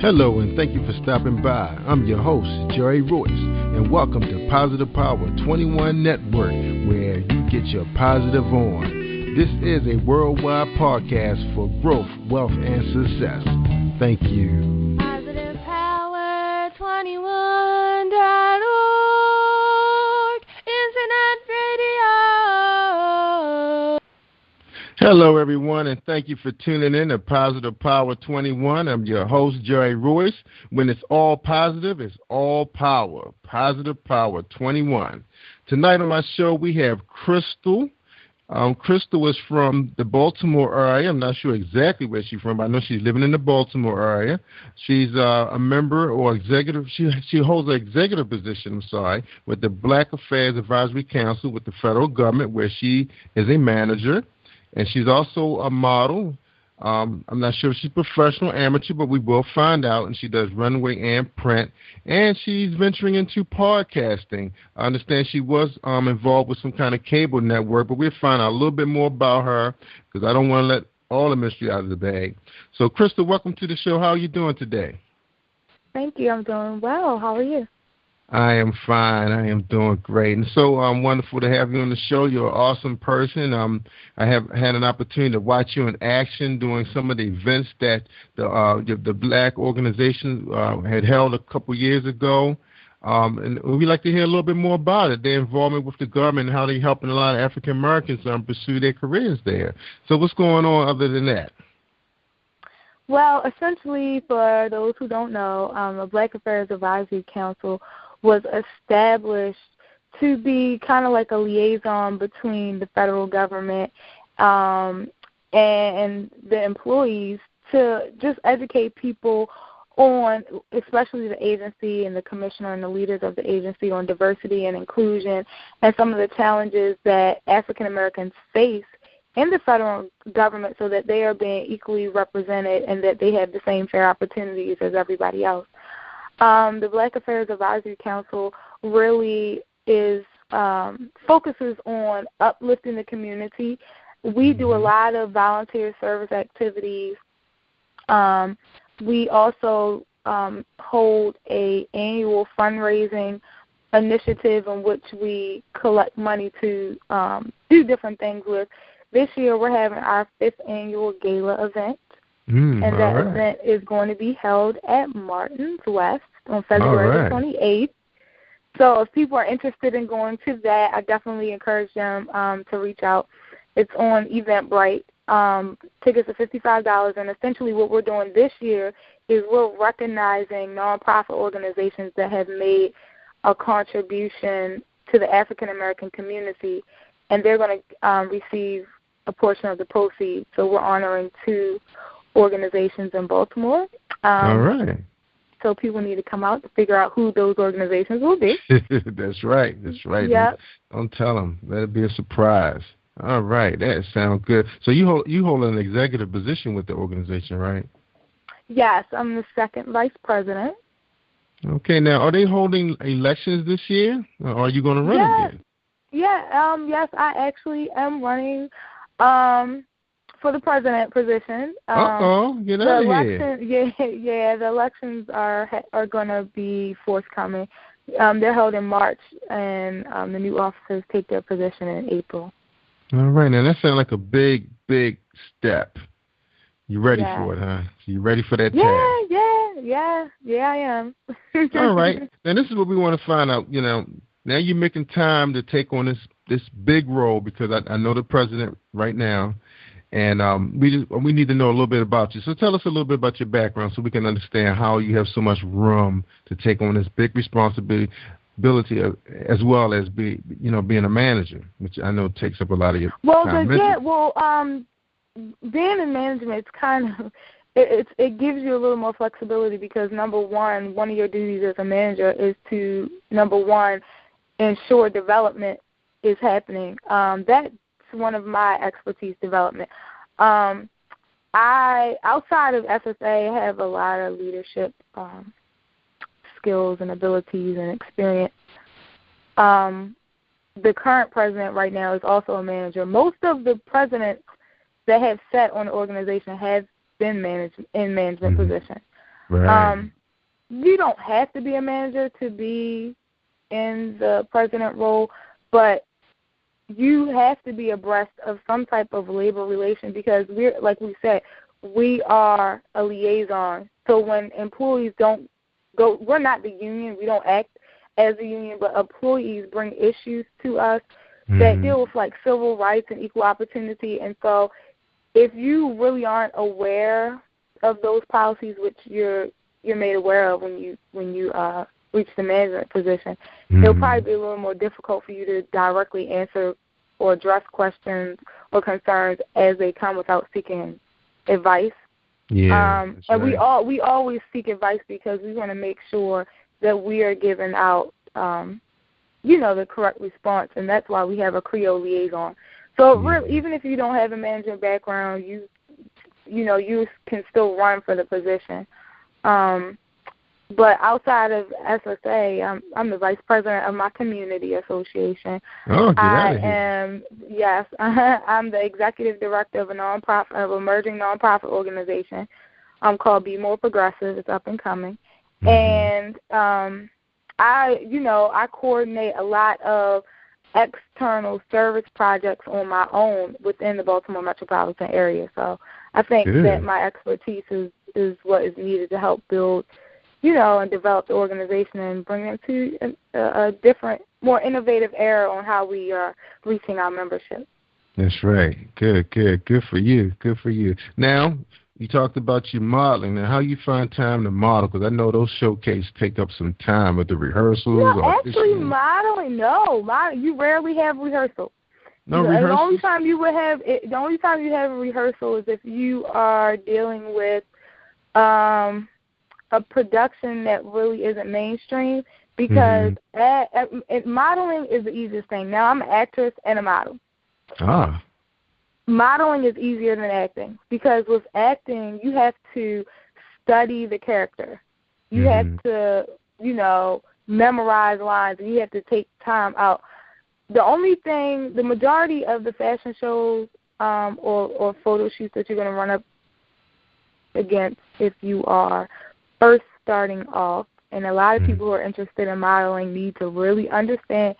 Hello, and thank you for stopping by. I'm your host, Jerry Royce, and welcome to Positive Power 21 Network, where you get your positive on. This is a worldwide podcast for growth, wealth, and success. Thank you. Positive Power 21.org, Internet Radio. Hello, everyone, and thank you for tuning in to Positive Power 21. I'm your host, Jerry Royce. When it's all positive, it's all power. Positive Power 21. Tonight on my show, we have Crystal. Crystal is from the Baltimore area. I'm not sure exactly where she's from, but I know she's living in the Baltimore area. She's a member or executive. She holds an executive position, with the Black Affairs Advisory Council with the federal government, where she is a manager. And she's also a model. I'm not sure if she's professional, amateur, but we will find out. And she does runway and print. And she's venturing into podcasting. I understand she was involved with some kind of cable network, but we'll find out a little bit more about her because I don't want to let all the mystery out of the bag. So, Crystal, welcome to the show. How are you doing today? Thank you. I'm doing well. How are you? I am fine. I am doing great. And so wonderful to have you on the show. You're an awesome person. I have had an opportunity to watch you in action doing some of the events that the Black organization had held a couple years ago. And we'd like to hear a little bit more about it, their involvement with the government and how they're helping a lot of African Americans pursue their careers there. So what's going on other than that? Well, essentially, for those who don't know, the Black Affairs Advisory Council was established to be kind of like a liaison between the federal government and the employees to just educate people on, especially the agency and the commissioner and the leaders of the agency, on diversity and inclusion and some of the challenges that African Americans face in the federal government so that they are being equally represented and that they have the same fair opportunities as everybody else. The Black Affairs Advisory Council really focuses on uplifting the community. We do a lot of volunteer service activities. We also hold an annual fundraising initiative in which we collect money to do different things with. This year we're having our 5th annual gala event. And that event is going to be held at Martin's West on February 28th. So if people are interested in going to that, I definitely encourage them to reach out. It's on Eventbrite. Tickets are $55, and essentially what we're doing this year is we're recognizing nonprofit organizations that have made a contribution to the African American community, and they're going to receive a portion of the proceeds. So we're honoring 2 organizations in Baltimore. All right. So people need to come out to figure out who those organizations will be. That's right. Yep. Don't tell them. Let it be a surprise. All right. That sounds good. So you hold an executive position with the organization, right? Yes. I'm the 2nd vice president. Okay. Now, are they holding elections this year, or are you going to run again? Yeah. Yes, I actually am running for the president position. Get out of here. Yeah, the elections are going to be forthcoming. They're held in March, and the new officers take their position in April. All right. Now, that sounds like a big, big step. You ready for it, huh? You ready for that task? Yeah, I am. All right. Now, this is what we want to find out. Now you're making time to take on this big role because I know the president right now, and we need to know a little bit about you. So tell us a little bit about your background so we can understand how you have so much room to take on this big responsibility as well as being a manager, which I know takes up a lot of your time. Being in management, it's kind of it gives you a little more flexibility because number one of your duties as a manager is to ensure development is happening. That's one of my expertise, development. I outside of FSA have a lot of leadership skills and abilities and experience. The current president right now is also a manager. Most of the presidents that have sat on the organization have been in management positions. Right. You don't have to be a manager to be in the president role, but you have to be abreast of some type of labor relation because we're, like we said, we are a liaison. So when employees don't go, we're not the union. We don't act as a union, but employees bring issues to us that deal with like civil rights and equal opportunity. And so if you really aren't aware of those policies, which you're made aware of when you reach the management position, it'll probably be a little more difficult for you to directly answer or address questions or concerns as they come without seeking advice. Yeah, and right. we always seek advice because we want to make sure that we are giving out the correct response, and that's why we have a Creole liaison. So really, even if you don't have a management background, you can still run for the position. But outside of SSA, I'm the vice president of my community association. Oh, get out of here. I'm the executive director of an emerging nonprofit organization called Be More Progressive. It's up and coming. And I coordinate a lot of external service projects on my own within the Baltimore metropolitan area. So I think that my expertise is what is needed to help build, and develop the organization and bring them to a different, more innovative era on how we are reaching our membership. That's right. Good for you. Good for you. Now, you talked about your modeling. Now, how you find time to model? Because I know those showcases take up some time with the rehearsals. No, actually, modeling, you rarely have rehearsal. No rehearsal. The only time you have a rehearsal is if you are dealing with a production that really isn't mainstream, because modeling is the easiest thing. Now, I'm an actress and a model. Modeling is easier than acting because with acting, you have to study the character. You have to, memorize lines, and you have to take time out. The majority of the fashion shows or photo shoots that you're going to run up against if you are first starting off, and a lot of people who are interested in modeling need to really understand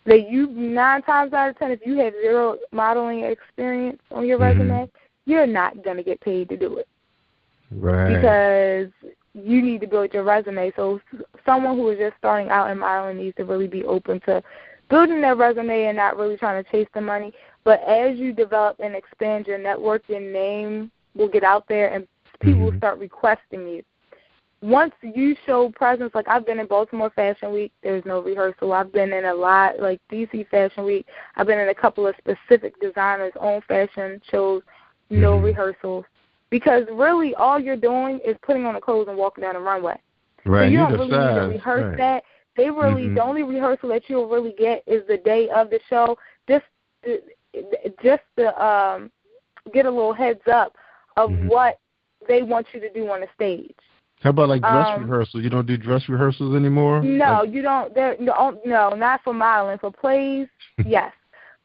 that 9 times out of 10, if you have 0 modeling experience on your resume, you're not going to get paid to do it. Right. Because you need to build your resume. So someone who is just starting out in modeling needs to really be open to building their resume and not really trying to chase the money. But as you develop and expand your network, your name will get out there and people will start requesting you. Once you show presence, like I've been in Baltimore Fashion Week, there's no rehearsal. I've been in a lot, like DC Fashion Week. I've been in a couple of specific designers' own fashion shows, no rehearsals. Because really all you're doing is putting on the clothes and walking down the runway. Right. So you don't really need to rehearse that. They really, the only rehearsal that you'll really get is the day of the show, just to get a little heads up of what they want you to do on the stage. How about like dress rehearsals? You don't do dress rehearsals anymore? No, you don't. No, not for modeling. For plays, yes.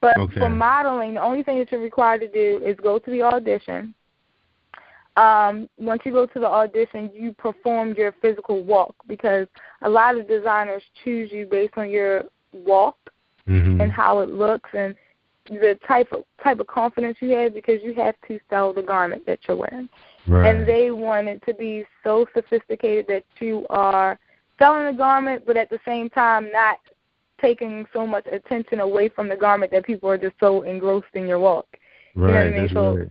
But for modeling, the only thing that you're required to do is go to the audition. Once you go to the audition, you perform your physical walk because a lot of designers choose you based on your walk and how it looks and the type of confidence you have because you have to sell the garment that you're wearing. Right. And they want it to be so sophisticated that you are selling the garment, but at the same time not taking so much attention away from the garment that people are just so engrossed in your walk. Right, you know what I mean? That's so, right.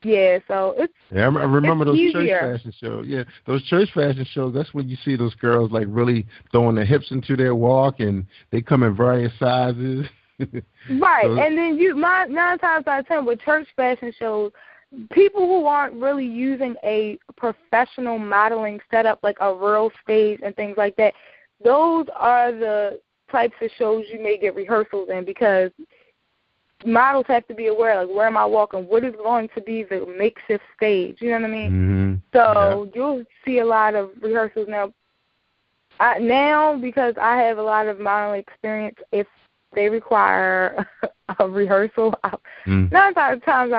Yeah, so it's I remember those easier. church fashion shows. Yeah, those church fashion shows, that's when you see those girls like really throwing their hips into their walk, and they come in various sizes. Right, so, and then 9 times out of 10 with church fashion shows, people who aren't really using a professional modeling setup like a real stage and things like that, those are the types of shows you may get rehearsals in because models have to be aware, like, where am I walking? What is going to be the makeshift stage? You know what I mean? So you'll see a lot of rehearsals now. Now, because I have a lot of modeling experience, if they require a rehearsal, 9 times out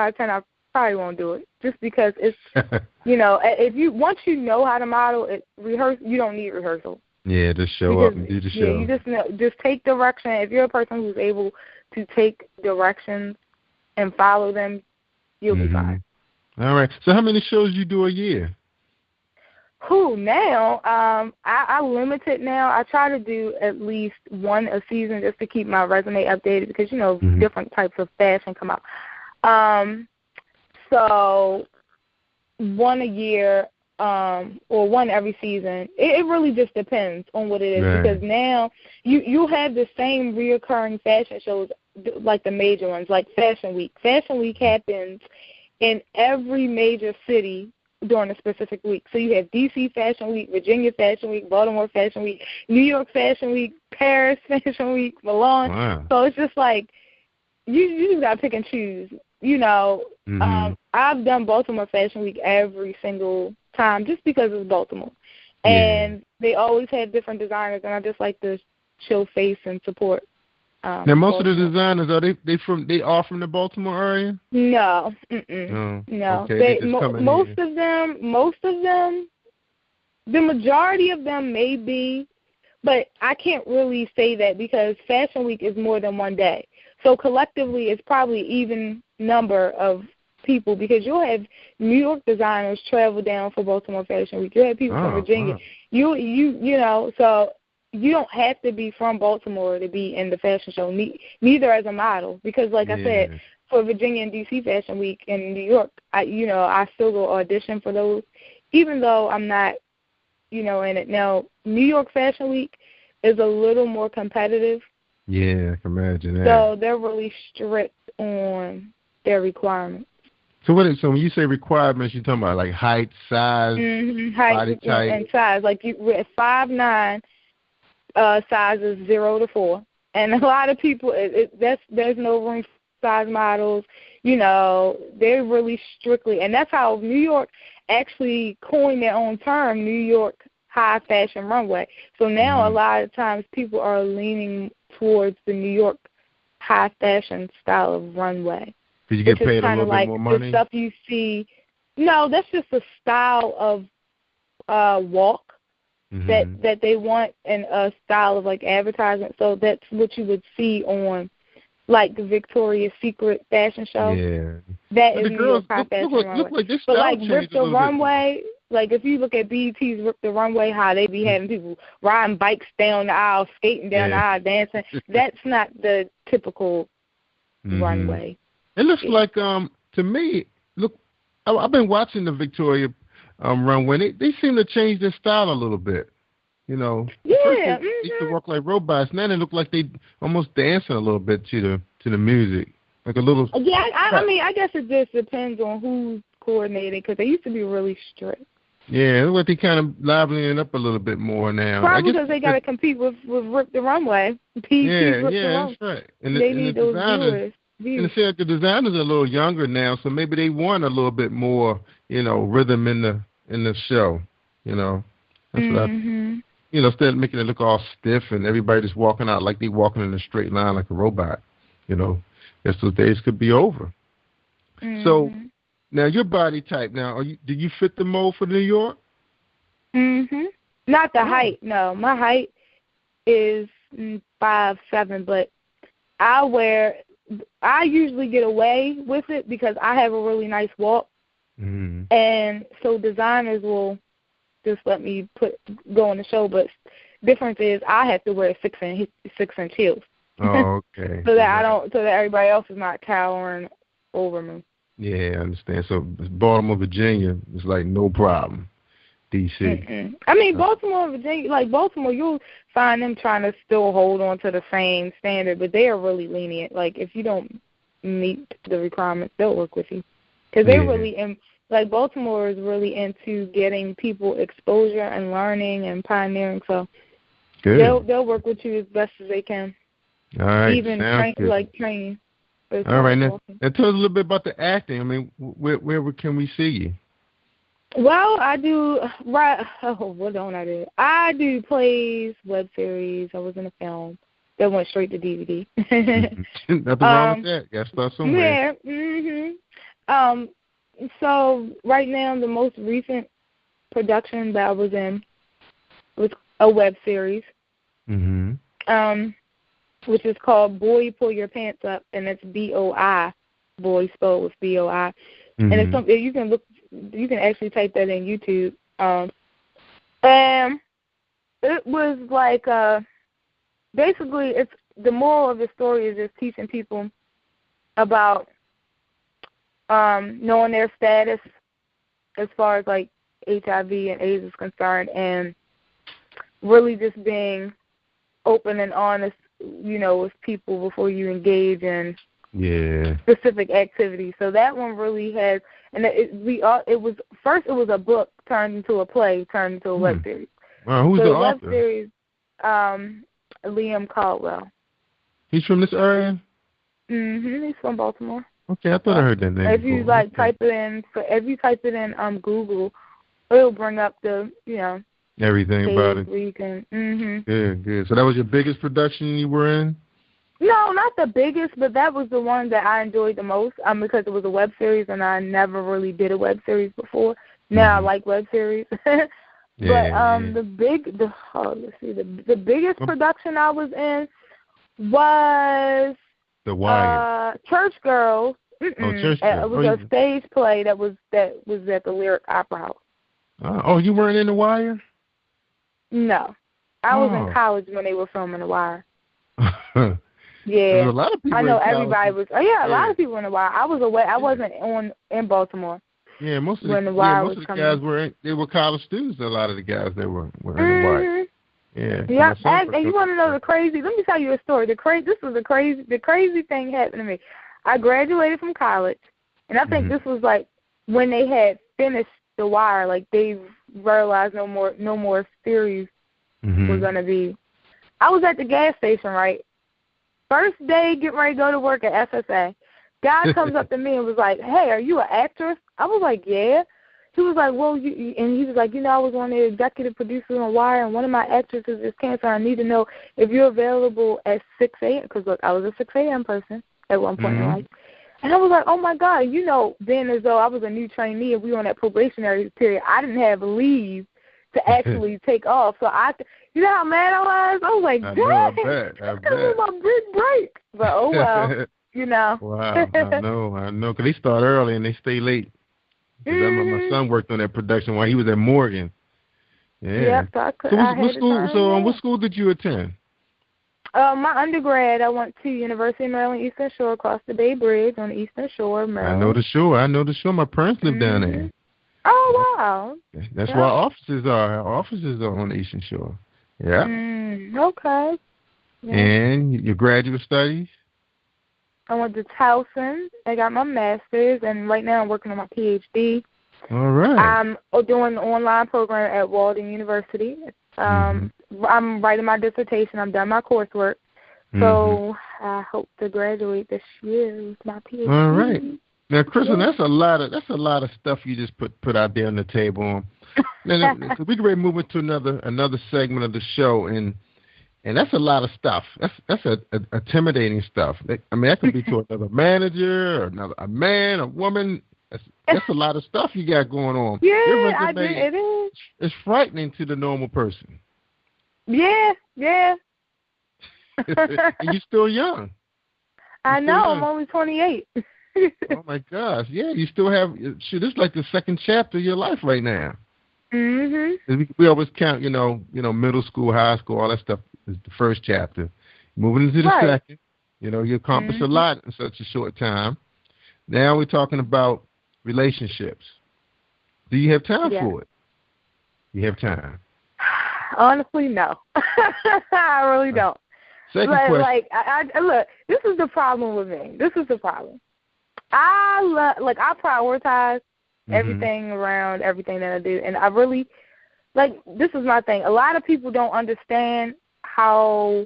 of 10, I probably won't do it just because it's, if once you know how to model, you don't need rehearsal. Yeah, just show up and do the show. Yeah, just take direction. If you're a person who's able to take directions and follow them, you'll be fine. All right. So how many shows you do a year? Now, I limit it now. I try to do at least one a season just to keep my resume updated because, different types of fashion come out. So one a year or one every season. It really just depends on what it is because now you have the same reoccurring fashion shows like the major ones, like Fashion Week. Fashion Week happens in every major city during a specific week. So you have D.C. Fashion Week, Virginia Fashion Week, Baltimore Fashion Week, New York Fashion Week, Paris Fashion Week, Milan. Wow. So it's just like you just got to pick and choose. I've done Baltimore Fashion Week every single time just because it's Baltimore. And they always have different designers, and I just like to show face and support. Now, most Baltimore. Of the designers, they are from the Baltimore area? No. No. Okay. Most of them, the majority of them may be, but I can't really say that because Fashion Week is more than one day. So collectively, it's probably even number of people because you'll have New York designers travel down for Baltimore Fashion Week. You'll have people from Virginia. Wow. So you don't have to be from Baltimore to be in the fashion show, neither as a model. Because, like I said, for Virginia and D.C. Fashion Week and New York, I still go audition for those, even though I'm not, in it. Now, New York Fashion Week is a little more competitive. Yeah, I can imagine that. So they're really strict on their requirements. So when you say requirements, you're talking about like height, size, body type, and size. Like at 5'9", size is 0 to 4, and a lot of people there's no room for size models. They're really strictly, and that's how New York actually coined their own term, New York high fashion runway. So now a lot of times people are leaning towards the New York high fashion style of runway. Did you get paid a little bit more money? The stuff you see. No, that's just a style of walk that they want and a style of like advertisement. So that's what you would see on like the Victoria's Secret fashion show. Yeah. That is New York high fashion runway. Look like this but like Rip the Runway, like if you look at BET's Rip the Runway, how they be having people riding bikes down the aisle, skating down the aisle, dancing. That's not the typical runway. It looks like, to me, I've been watching the Victoria runway. They seem to change their style a little bit. Yeah. First they used to walk like robots. Now they look like they almost dancing a little bit to the music, like a little. Yeah, I guess it just depends on who's coordinating because they used to be really strict. Yeah, it looks like they kind of livening it up a little bit more now. Probably because they got to compete with Rip the Runway. That's right. And they need those viewers. And it seems like the designers are a little younger now, so maybe they want a little bit more, rhythm in the show. That's what instead of making it look all stiff and everybody just walking out like they walking in a straight line like a robot. Guess those days could be over. So now your body type. Now, do you fit the mold for New York? Not the height. No, my height is 5'7", but I usually get away with it because I have a really nice walk, and so designers will just let me go on the show. But difference is I have to wear 6-inch heels. Oh, okay. so that everybody else is not towering over me. Yeah, I understand. So Baltimore, Virginia is like no problem. DC. I mean, Baltimore, Virginia, like Baltimore, you'll find them trying to still hold on to the same standard, but they are really lenient. Like, if you don't meet the requirements, they'll work with you. Because they're really, like, Baltimore is really into getting people exposure and learning and pioneering, so they'll work with you as best as they can. All right, even training. All right, now tell us a little bit about the acting. I mean, where can we see you? Well, I do what don't I do? I do plays, web series. I was in a film that went straight to DVD. Nothing wrong with that. Got to start somewhere. Yeah. So right now, the most recent production that I was in was a web series, which is called Boy Pull Your Pants Up, and it's BOI, boy spelled with BOI, and it's something you can actually type that in YouTube, and it was like basically it's the moral of the story is just teaching people about knowing their status as far as like HIV and AIDS is concerned, and really just being open and honest, with people before you engage in specific activities. So that one really has, and it was a book turned into a play, turned into a web series. Wow, who's the author? Web series, Liam Caldwell. He's from this area? He's from Baltimore. Okay, I thought I heard that name. If you type it in Google, it'll bring up the everything about it. Where you can, Good. So that was your biggest production you were in? No, not the biggest, but that was the one that I enjoyed the most. Because it was a web series, and I never really did a web series before. Now I like web series. But the biggest production I was in was The Wire. Church Girls. Church Girls. It was a stage play that was at the Lyric Opera House. Oh, you weren't in The Wire? No, I was in college when they were filming The Wire. There's a lot of people. I know everybody was. A lot of people in The Wire. I was away. I wasn't in Baltimore. Yeah, most of the guys were college students. A lot of the guys that were in The Wire. Yeah. And you want to know the crazy? Let me tell you a story. The crazy thing happened to me. I graduated from college, and I think this was like when they had finished The Wire. Like they realized no more series were gonna be. I was at the gas station, right? First day, getting ready to go to work at FSA. Guy comes up to me and was like, "Hey, are you an actress?" I was like, "Yeah." He was like, "Well, and he was like, I was one of the executive producers on Wire, and one of my actresses is cancer. I need to know if you're available at 6 a.m. Because look, I was a 6 a.m. person at one point in life, and I was like, "Oh my God!" Being as though I was a new trainee and we were on that probationary period, I didn't have leave to actually take off. So you know how mad I was? I was like, "Dang, I bet. This was my big break." But oh well, Wow, I know, because they start early and they stay late. My son worked on that production while he was at Morgan. Yeah. Yep, what school did you attend? My undergrad, I went to University of Maryland Eastern Shore across the Bay Bridge on the Eastern Shore of Maryland. I know the shore. My parents live down there. Oh, wow. That's where our offices are. Our offices are on the Eastern Shore. Yeah. Okay. Yeah. And your graduate studies? I went to Towson. I got my master's, and right now I'm working on my PhD. All right. I'm doing the online program at Walden University. I'm writing my dissertation. I'm done my coursework. So I hope to graduate this year with my PhD. All right. Now, Kristen, that's a lot of stuff you just put out there on the table. Now, we can ready to move into another segment of the show, and that's a lot of stuff. That's a intimidating stuff. That could be to another manager, or a man, a woman. That's a lot of stuff you got going on. Yeah, it is. It's frightening to the normal person. Yeah. And you're still young. I know. I'm only 28. Oh my gosh! Yeah, you still have. Shit, this is like the second chapter of your life right now. We always count, middle school, high school, all that stuff is the first chapter. Moving into the second, you accomplish a lot in such a short time. Now we're talking about relationships. Do you have time for it? You have time? Honestly, no. I really don't. Second question. Look, this is the problem with me. This is the problem. I prioritize everything around everything that I do, and I really this is my thing. A lot of people don't understand how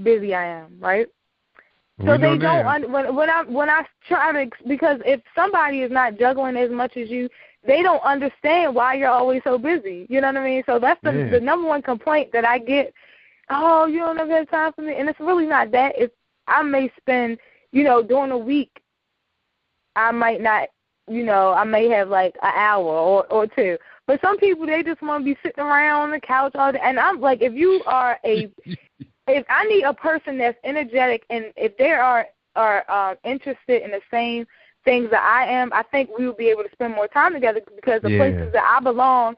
busy I am, right? So they don't when I try to, because if somebody is not juggling as much as you, they don't understand why you're always so busy. You know what I mean? So that's the number one complaint that I get. Oh, you don't have time for me, and it's really not that. It's I may spend, during a week, I might not I may have like an hour or two. But some people, they just want to be sitting around on the couch all day. And I'm like, if I need a person that's energetic, and if they are interested in the same things that I am, I think we will be able to spend more time together, because the places that I belong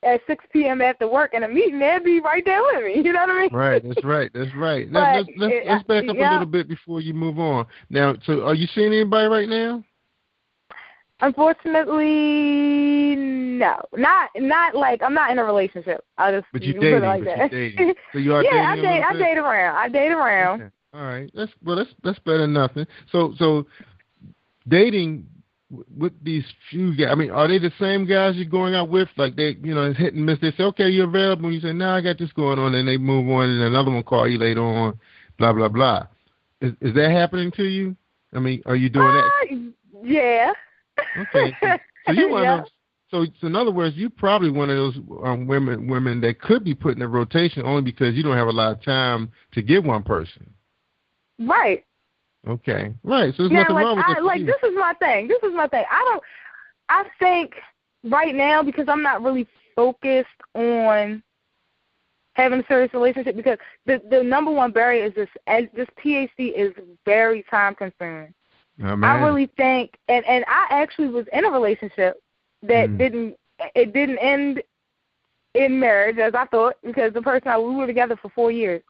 at 6 p.m. after work in a meeting, they'll be right there with me. You know what I mean? Right, that's right. Now, let's back up a little bit before you move on. Now, so are you seeing anybody right now? Unfortunately, no. Not like, I'm not in a relationship. I'll just but you're put it like that. You're dating. So you are dating. I date around. I date around. Okay. All right. That's better than nothing. So dating with these few guys, I mean, are they the same guys you're going out with? Like, they, it's hit and miss. They say, okay, you're available. And you say, no, I got this going on. And they move on, and another one call you later on, blah, blah, blah. Is that happening to you? I mean, are you doing that? Yeah. Okay. So you want to, so in other words, you're probably one of those women that could be put in a rotation only because you don't have a lot of time to give one person. Right. Okay. Right. So there's nothing wrong with that. Like, this is my thing. I think right now, because I'm not really focused on having a serious relationship, because the number one barrier is this PhD is very time consuming. Oh, man. I really think, and I actually was in a relationship that didn't end in marriage as I thought, because the person we were together for 4 years.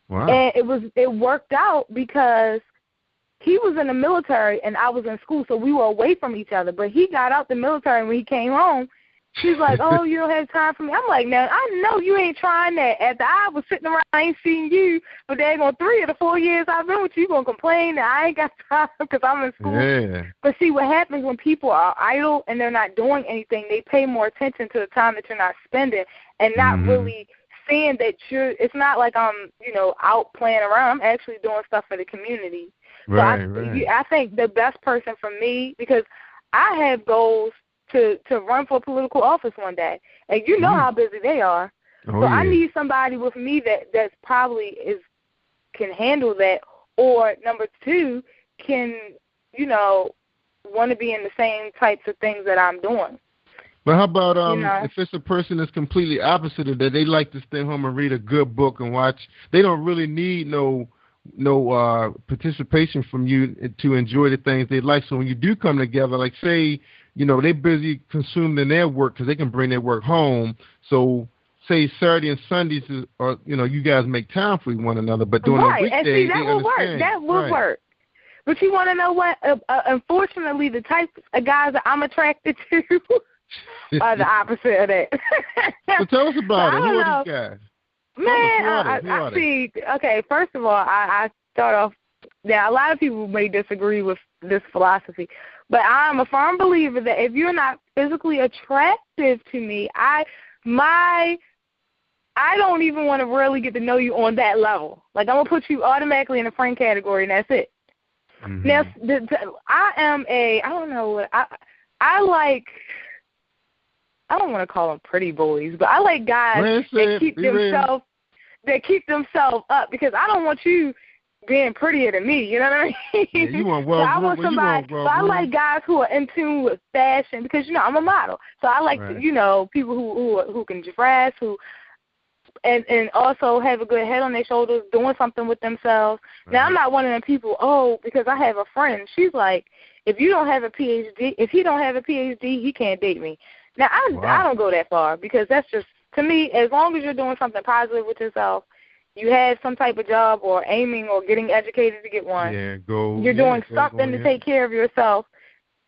Wow. And it worked out because he was in the military and I was in school, so we were away from each other. But he got out the military, and when he came home, she's like, oh, you don't have time for me. I'm like, no, I know you ain't trying that. After I was sitting around, I ain't seen you for daggone 3 of the 4 years I've been with you. You going to complain that I ain't got time because I'm in school. Yeah. But see, what happens when people are idle and they're not doing anything, they pay more attention to the time that you're not spending and not really seeing that it's not like I'm, out playing around. I'm actually doing stuff for the community. Right, so I think the best person for me, because I have goals to run for political office one day. And you know how busy they are. Oh, so I need somebody with me that's probably can handle that, or number 2, can, want to be in the same types of things that I'm doing. But how about if it's a person that's completely opposite of that, they like to stay home and read a good book and watch. They don't really need no participation from you to enjoy the things they like. So when you do come together, like say, they're busy consumed in their work because they can bring their work home. So say Saturday and Sundays, you guys make time for one another. But during the weekdays, and see, that would work. That would work. But you want to know what? Unfortunately, the type of guys that I'm attracted to are the opposite of that. So tell us about it. Who are these guys? Man, I see. Okay, first of all, I start off. Now, a lot of people may disagree with this philosophy, but I'm a firm believer that if you're not physically attractive to me, I don't even want to really get to know you on that level. Like, I'm gonna put you automatically in a friend category, and that's it. Now, I am I don't know what I like. I don't want to call them pretty boys, but I like guys that keep themselves up, because I don't want you being prettier than me. You know what I mean? Yeah, you want so I want somebody. So I like guys who are in tune with fashion, because I'm a model. So I like people who can dress, and also have a good head on their shoulders, doing something with themselves. Right. Now, I'm not one of them people, because I have a friend, she's like, if he don't have a PhD, he can't date me. Now, I don't go that far, because that's just, to me, as long as you're doing something positive with yourself, you have some type of job or aiming or getting educated to get one, you're doing something to take care of yourself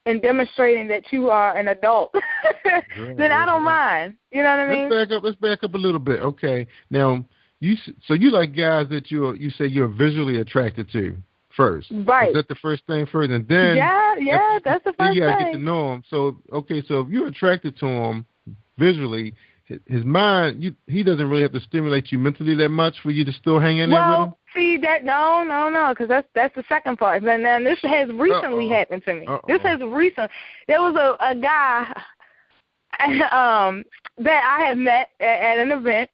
and demonstrating that you are an adult, then I don't mind. You know what I mean? Let's back up a little bit. Okay. Now, you like guys that you say you're visually attracted to first. Right. Is that the first thing first? And then that's the first thing. You got to get to know him. So if you're attracted to him visually, his mind, he doesn't really have to stimulate you mentally that much for you to still hang in there with him? See, that no, because that's the second part. And then this has recently happened to me. This has recently. There was a guy that I had met at an event,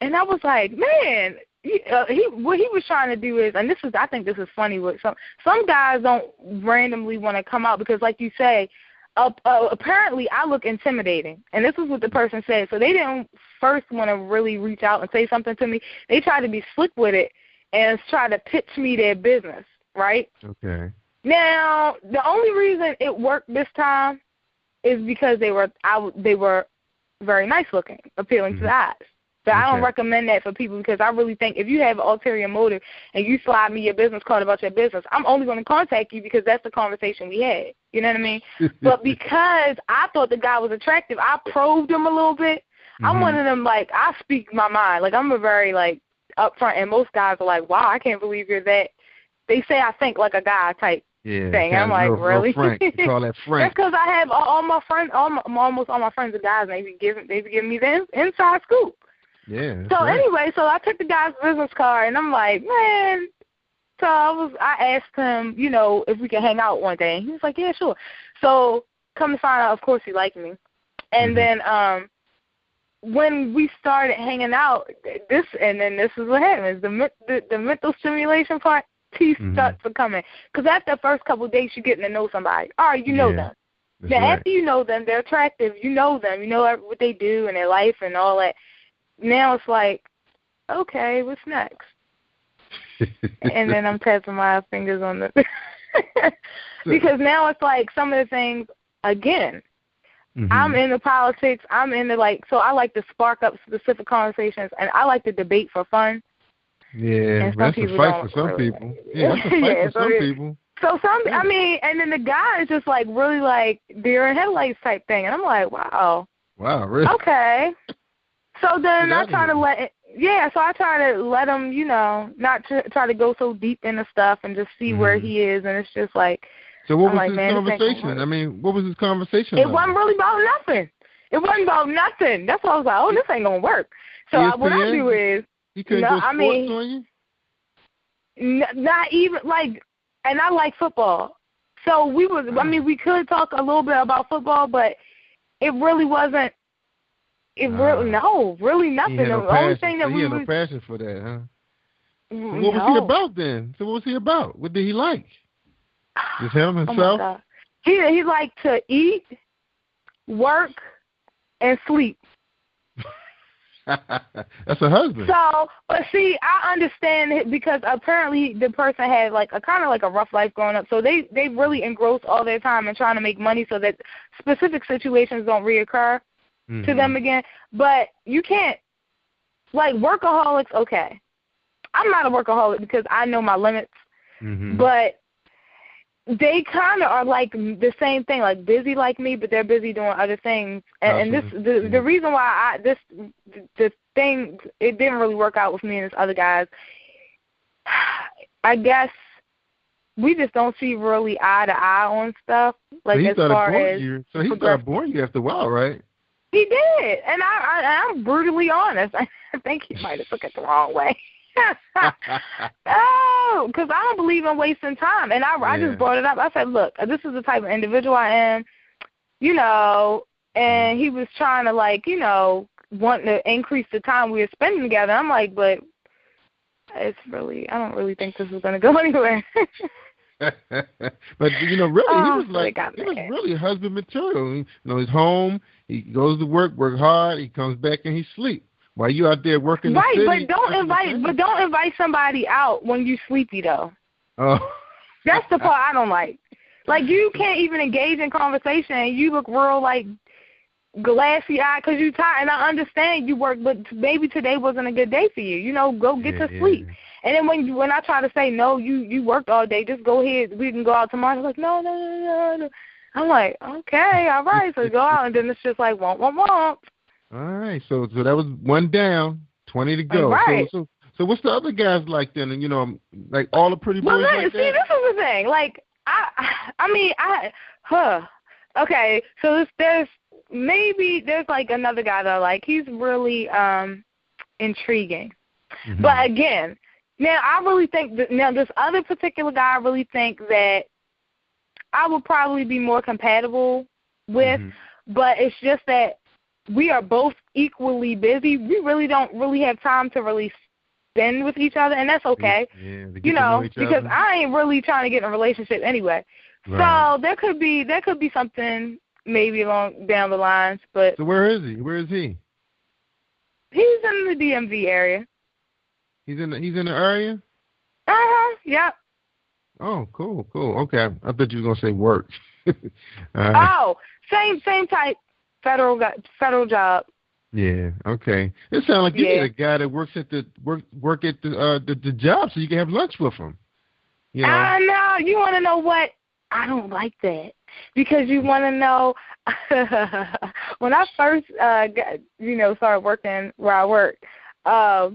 and I was like, man, what he was trying to do is, and I think this is funny, but some guys don't randomly want to come out because, like you say, apparently I look intimidating, and this is what the person said. So they didn't first want to really reach out and say something to me. They tried to be slick with it and try to pitch me their business, right? Okay. Now, the only reason it worked this time is because they were very nice looking, appealing to the eyes. So I don't recommend that for people because I really think if you have an ulterior motive and you slide me your business card about your business, I'm only going to contact you because that's the conversation we had. You know what I mean? But because I thought the guy was attractive, I probed him a little bit. I'm one of them, like, I speak my mind. Like, I'm a very, like, upfront, and most guys are like, wow, I can't believe you're that. They say I think like a guy type thing. I'm like, really? Frank. You call that frank. That's because I have all my friends, almost all my friends are guys, and they be giving me the inside scoop. Yeah. So anyway, so I took the guy's business card, and I'm like, man. So I asked him, you know, if we could hang out one day, and he was like, yeah, sure. So come to find out, of course, he liked me. And then when we started hanging out, this is what happens. The mental stimulation part starts to come in. Because after the first couple of days, you're getting to know somebody. All right, you know them. Now, after you know them, they're attractive. You know them. You know what they do in their life and all that. Now it's like, okay, what's next? And then I'm tapping my fingers on the because now it's like some of the things, again, I'm into politics. I'm into, like, so I like to spark up specific conversations, and I like to debate for fun. Yeah, that's a fight for some people. Yeah, that's a fight for some people. So I mean, and then the guy is just like really like deer in headlights type thing, and I'm like, wow. Wow, really? Okay. So then I try to let him, you know, not try to go so deep into stuff and just see where he is, and it's just like. So what was his conversation? I mean, what was his conversation? It wasn't really about nothing. It wasn't about nothing. That's why I was like, oh, this ain't gonna work. So what I do is, he couldn't go sports on you? Not even like, and I like football. So we could talk a little bit about football, but it really wasn't. Really nothing. The only thing that he had no passion for that, huh? What was he about then? So what was he about? What did he like? Just him himself? Oh my God. He liked to eat, work, and sleep. That's a husband. So, but see, I understand it because apparently the person had like a kind of like a rough life growing up. So they really engross all their time in trying to make money so that specific situations don't reoccur to them again. But you can't, like, workaholics, okay. I'm not a workaholic because I know my limits, but they kind of are like the same thing, like busy like me, but they're busy doing other things. And this the reason why the thing, it didn't really work out with me and this other guys, I guess we just don't see really eye to eye on stuff. Like, as far as so he started boring you after a while, right? He did, and I'm brutally honest. I think he might have took it the wrong way. Oh, because I don't believe in wasting time. And I just brought it up. I said, look, this is the type of individual I am, you know, and he was trying to, like, you know, want to increase the time we were spending together. I'm like, but I don't really think this is going to go anywhere. But, you know, really, he was really husband material. You know, he's home, he goes to work hard, he comes back and he sleeps. While you out there working the city, but don't invite somebody out when you sleepy though. Oh, that's the part I don't like. Like, you can't even engage in conversation, and you look real like glassy eyed because you tired. And I understand you work, but maybe today wasn't a good day for you. You know, go get to sleep. And then when I try to say no, you worked all day, just go ahead. We can go out tomorrow. He's like, no. I'm like, okay, all right. So go out, and then it's just like womp. All right, so that was one down, 20 to go. Right. So what's the other guys like then? And, you know, like all the pretty boys like that? See, this is the thing. Like, okay, so there's like another guy that I like. He's really intriguing. But again, now I really think this other particular guy, I really think that I would probably be more compatible with, but it's just that we are both equally busy. We really don't really have time to really spend with each other, and that's okay. Yeah, you know, because I ain't really trying to get in a relationship anyway. Right. So there could be something maybe along down the lines. But so where is he? Where is he? He's in the DMV area. He's in the area? Yep. Oh, cool. Okay. I thought you were gonna say work. Oh, same type federal job. Yeah. Okay. It sounds like you need a guy that works at the work at the job so you can have lunch with him. You know. I know. You want to know what? I don't like that because you want to know. When I first started working where I work, I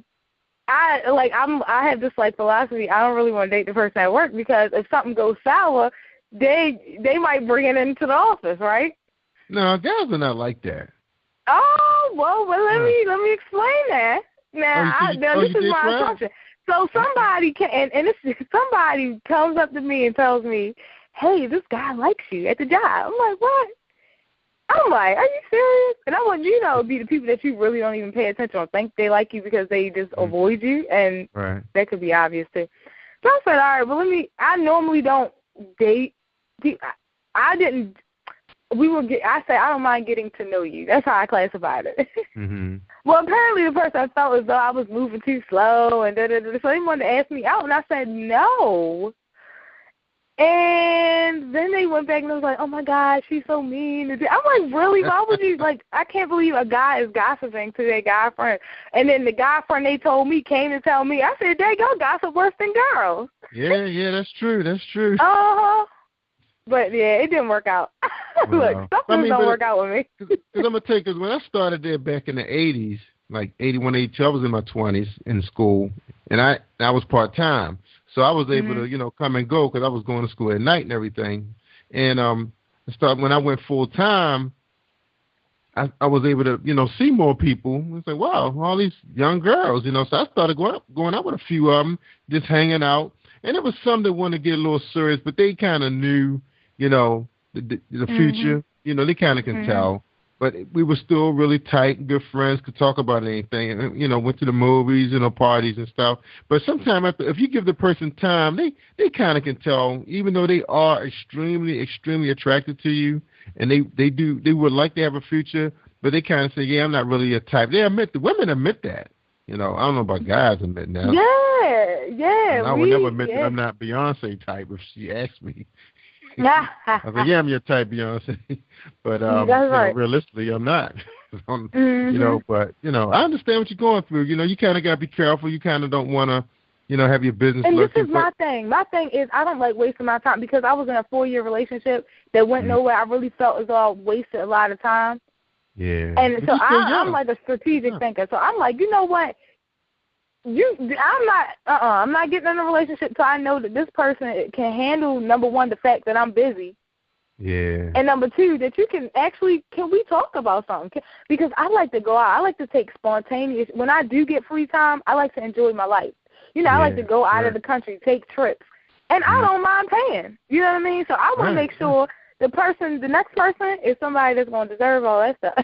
have this like philosophy. I don't really want to date the person at work because if something goes sour, they might bring it into the office, right? No, guys are not like that. Oh, well let me explain that. Now, this is my assumption. So somebody somebody comes up to me and tells me, "Hey, this guy likes you at the job." I'm like, "What?" I'm like, "Are you serious?" And I want to be the people that you really don't even pay attention or think they like you because they just avoid you, and that could be obvious too. So I said, "All right, well I normally don't date. I didn't. I said I don't mind getting to know you. That's how I classified it." Mm-hmm. Well, apparently the person felt as though I was moving too slow, and so they wanted to ask me out, and I said no. And then they went back and was like, "Oh my God, she's so mean." I'm like, really? Why would you I can't believe a guy is gossiping to their guy friend. And then the guy friend they told me came to tell me. I said, "They go gossip worse than girls." Yeah, that's true. But yeah, it didn't work out. Look, something don't work out with me. Because I'm gonna tell you, because when I started there back in the '80s, like 81, 82, I was in my 20s in school, and I was part time. So I was able to, come and go because I was going to school at night and everything. And when I went full time, I was able to, see more people. It's like, wow, all these young girls, So I started going out with a few of them, just hanging out. And there was some that wanted to get a little serious, but they kind of knew, the future. They kind of can tell. But we were still really tight, good friends, could talk about anything, and, went to the movies, parties and stuff. But sometimes if you give the person time, they kind of can tell, even though they are extremely, extremely attracted to you, and they would like to have a future, but they kind of say, yeah, I'm not really a type. The women admit that. I don't know about guys admitting that. Yeah. And I would never admit that I'm not Beyonce type if she asked me. I was like, yeah, I'm your type, Beyonce, but realistically, I'm not. But I understand what you're going through. You kind of got to be careful. You kind of don't want to, have your business. And lurking, this is my thing. My thing is I don't like wasting my time because I was in a 4-year relationship that went nowhere. I really felt as though I wasted a lot of time. Yeah. And so I'm like a strategic thinker. So I'm like, you know what? I'm not getting in a relationship till I know that this person can handle, number one, the fact that I'm busy. Yeah. And number two, that you can we talk about something? Because I like to go out. I like to take spontaneous. When I do get free time, I like to enjoy my life. I like to go out of the country, take trips. And I don't mind paying. You know what I mean? So I want to make sure the next person is somebody that's going to deserve all that stuff.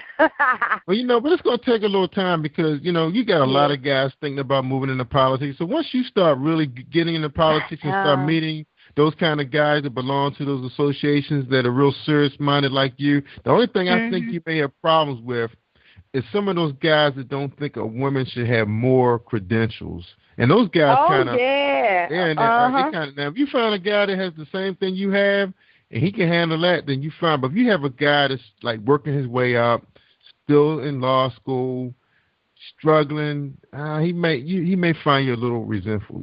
Well, but it's going to take a little time because, you got a lot of guys thinking about moving into politics. So once you start really getting into politics and start meeting those kind of guys that belong to those associations that are real serious-minded like you, the only thing I think you may have problems with is some of those guys that don't think a woman should have more credentials. And those guys now, if you find a guy that has the same thing you have, and he can handle that, then you fine. But if you have a guy that's like working his way up, still in law school, struggling, he may find you a little resentful.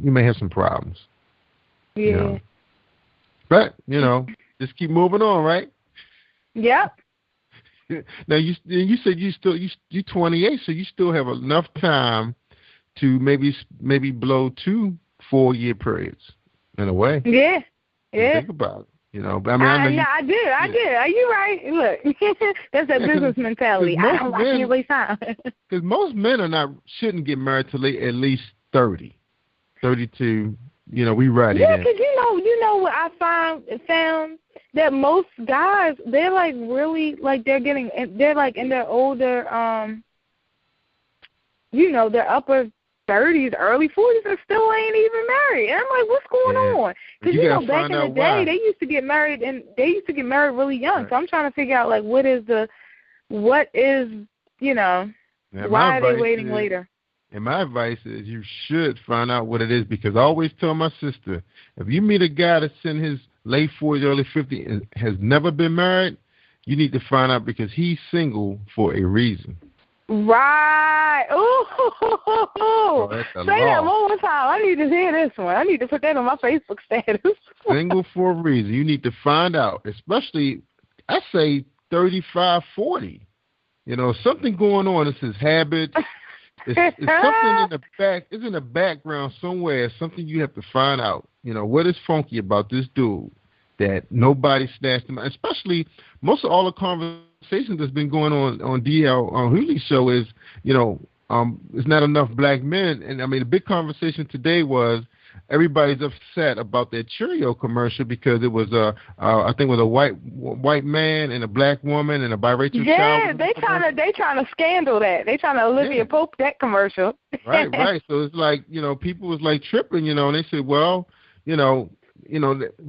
You may have some problems. Yeah. But just keep moving on, right? Yep. Now you said you're 28, so you still have enough time to maybe blow 2 4-year periods in a way. Yeah. Think about it. But I do. Are you right? Look, that's that business mentality. I don't like to waste time. Because most men shouldn't get married till at least 30, 32. We ready. Yeah, because you know what I found that most guys, they're like really like they're like in their older, their upper 30s, early 40s, and still ain't even married. And I'm like, what's going on? Because back in the day, they used to get married, and they used to get married really young. Right. So I'm trying to figure out like what is why are they waiting later? And my advice is you should find out what it is, because I always tell my sister, if you meet a guy that's in his late 40s, early 50s and has never been married, you need to find out, because he's single for a reason. Right. Ooh. Say that one more time. I need to hear this one. I need to put that on my Facebook status. Single for a reason. You need to find out, especially, I say 35, 40. Something going on. It's his habits. It's something in the back. It's in the background somewhere. It's something you have to find out. What is funky about this dude that nobody snatched him? Especially most of all the conversations that's been going on DL on Hulu's show is, there's not enough black men. And I mean, the big conversation today was everybody's upset about that Cheerio commercial because it was I think it was a white man and a black woman and a biracial child. Yeah, they trying to scandal that. They trying to Olivia Pope that commercial. Right. So it's like, people was like tripping, and they said, well, who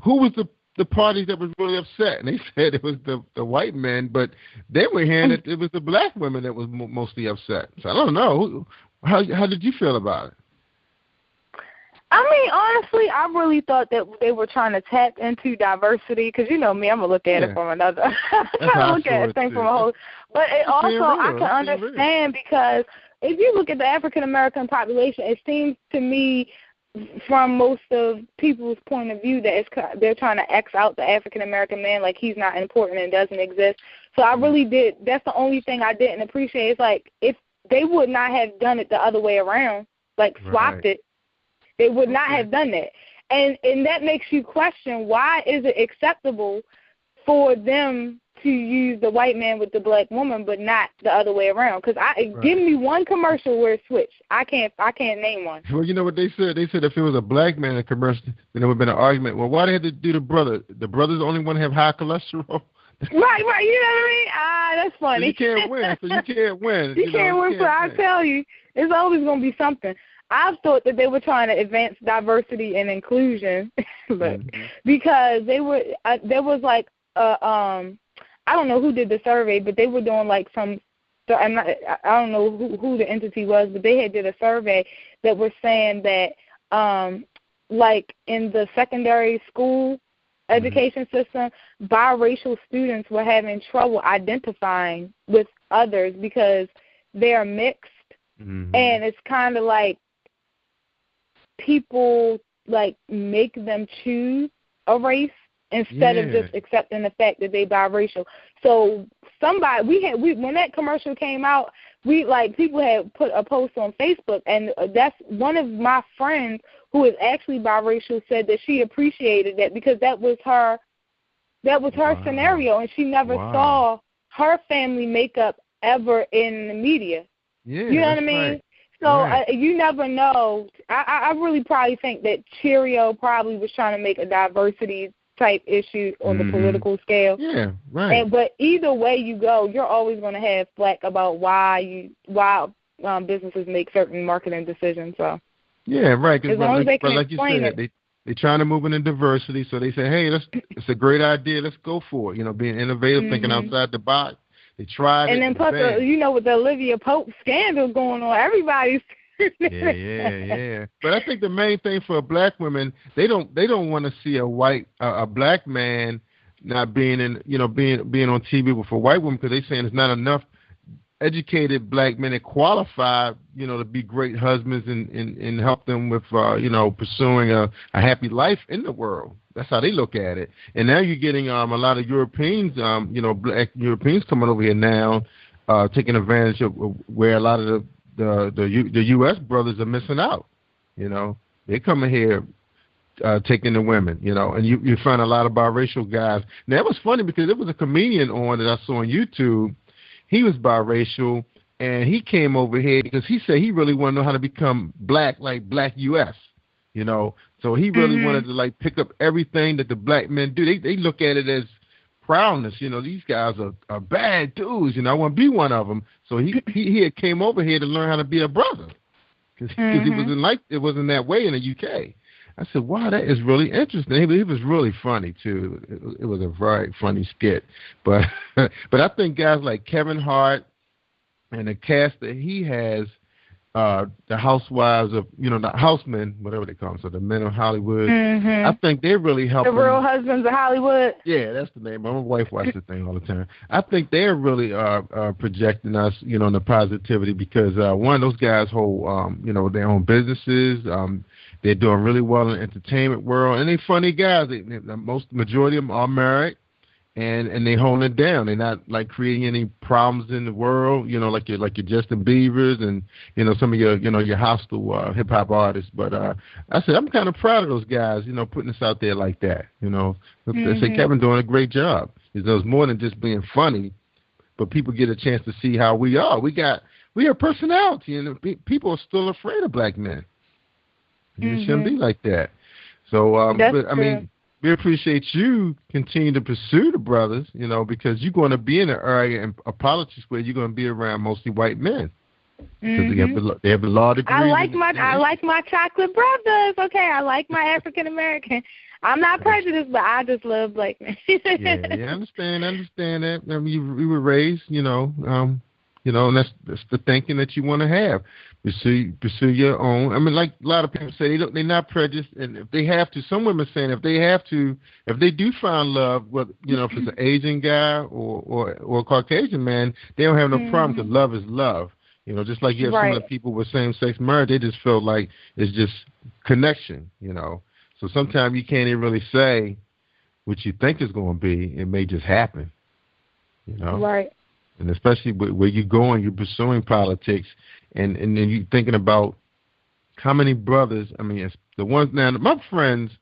was the parties that was really upset? And they said it was the white men, but they were hearing that it was the black women that was mostly upset. So I don't know. How did you feel about it? I mean, honestly, I really thought that they were trying to tap into diversity, because me, I'm going to look at it from another. I'm going to look at it from a whole. But it also, I can understand, because if you look at the African-American population, it seems to me, from most of people's point of view, that they're trying to X out the African-American man like he's not important and doesn't exist. So I really did. That's the only thing I didn't appreciate. It's like, if they would not have done it the other way around, like swapped it, they would not have done that. And that makes you question, why is it acceptable for them to use the white man with the black woman but not the other way around? Because give me one commercial where it switched. I can't name one. Well, you know what they said? They said if it was a black man in a commercial, then there would have been an argument. Well, why they had to do the brother? The brother's the only one to have high cholesterol? Right. You know what I mean? That's funny. So you can't win. You can't win. You can't win. So I tell you, it's always going to be something. I've thought that they were trying to advance diversity and inclusion, because they were. There was like I don't know who did the survey, but they were doing like some. I don't know who the entity was, but they did a survey that was saying that like in the secondary school education system, biracial students were having trouble identifying with others because they're mixed, and it's kind of like people like make them choose a race instead of just accepting the fact that they biracial. So when that commercial came out, people had put a post on Facebook, and that's one of my friends who is actually biracial said that she appreciated that, because that was her scenario, and she never saw her family makeup ever in the media. Yeah, you know what I mean? Right. So you never know. I really probably think that Cheerio probably was trying to make a diversity type issue on the political scale. Yeah, right. But either way you go, you're always going to have flack about why businesses make certain marketing decisions. So yeah, right. As long as they can like explain you said, it. They're trying to move into diversity, so they say, hey, it's a great idea. Let's go for it. Being innovative, thinking outside the box. They tried and it. And then plus, with the Olivia Pope scandal going on, everybody's. Yeah. But I think the main thing for black women, they don't want to see a black man not being being on TV with a white woman, because they're saying there's not enough educated black men that qualify, to be great husbands and help them with, pursuing a happy life in the world. That's how they look at it. And now you're getting a lot of Europeans, black Europeans coming over here now, taking advantage of where a lot of the U.S. brothers are missing out. They're coming here taking the women, and you find a lot of biracial guys. Now, it was funny because there was a comedian on that I saw on YouTube. He was biracial, and he came over here because he said he really wanted to know how to become black, like black U.S., So he really wanted to, pick up everything that the black men do. They look at it as proudness. These guys are bad dudes. I want to be one of them. So he came over here to learn how to be a brother. because it wasn't that way in the UK. I said, wow, that is really interesting. He was really funny too. It was a very funny skit, but I think guys like Kevin Hart and the cast that he has, the housewives of, the housemen, whatever they call them, so the men of Hollywood. I think they're really helping. The Real Husbands of Hollywood. Yeah, that's the name. My wife watches the thing all the time. I think they're really projecting us, in the positivity because one, those guys hold, their own businesses. They're doing really well in the entertainment world, and they're funny guys. Majority of them are married. And they hold it down. They're not like creating any problems in the world, like your Justin Biebers and some of your hostile hip hop artists. But I said I'm kind of proud of those guys, putting us out there like that. I say Kevin doing a great job. It's more than just being funny, but people get a chance to see how we are. We have personality, and people are still afraid of black men. It shouldn't be like that. So, but I mean. We appreciate you continue to pursue the brothers, because you're going to be in an area of politics where you're going to be around mostly white men. Because they have a law degree. I like my chocolate brothers. Okay, I like my African American. I'm not prejudiced, but I just love black men. yeah, I understand that. I mean, you were raised, and that's the thinking that you want to have. Pursue your own. I mean, like a lot of people say, they're not prejudiced, and if they have to, some women saying if they do find love, if it's an Asian guy or a Caucasian man, they don't have no problem because love is love. Just like you have some of the people with same-sex marriage, they just feel like it's just connection. So sometimes you can't even really say what you think is going to be. It may just happen. Right. And especially where you're going, you're pursuing politics, and then you're thinking about how many brothers, I mean, the ones now, my friends,